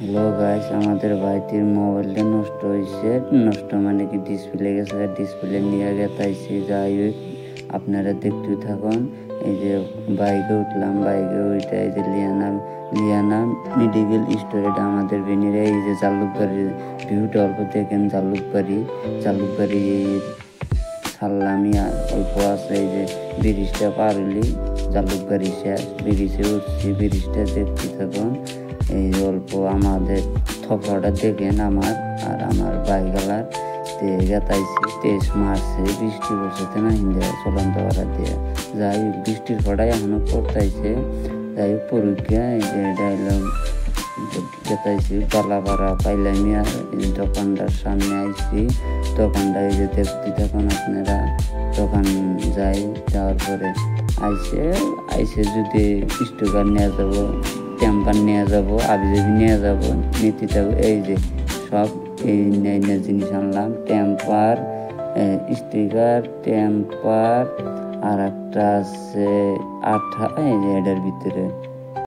Hello guys, আমাদের ভাইটির মোবাইলটা নষ্ট হয়েছে। নষ্ট মানে কি ডিসপ্লে গেছে, ডিসপ্লে নিয়ে গেতাইছি। যাই হোক, আপনারা দেখতে থাকুন। এই যে বাইকে উঠলাম, বাইকে উঠে এই যে লিয়ানা মেডিকেল স্টোর, এটা আমাদের বেনিরে। এই যে জালুকবাড়ির ভিউটা অল্প দেখেন, জালুকবাড়ি ছাড়লামই আর অল্প আছে। এই যে ব্রিজটা পার হলি জালুকবাড়ি শেষ, ব্রিজে উঠছি, ব্রিজটা দেখতে থাকুন। এই যে অল্প আমাদের থপড়াটা দেখেন আমার আর আমার বাইকওয়ালার গেতাইছি। তেজ মারছে, বৃষ্টি বসেছে না হিন্দে চলন্ত করা দিয়ে। যাই হোক, বৃষ্টির ফটাই এখনো পড়তাইছে। যাই হোক, পরীক্ষা এই যে ডাইলগ গেতাইছি পালাপাড়া পাইলামি। আর এই দোকানটার সামনে আইছি, দোকানটা এই যে দেখতে থাকুন আপনারা। দোকান যাওয়ার পরে আইসে যদি স্টিকার নিয়ে যাবো, টেম্পার নিয়ে যাবো, আবিজাবি নিয়ে যাবো, নিতে থাকবো। এই যে সব এই জিনিস আনলাম, টেম্পার, স্টিকার, টেম্পার, আর একটা আছে আঠা। এই যে এটার ভিতরে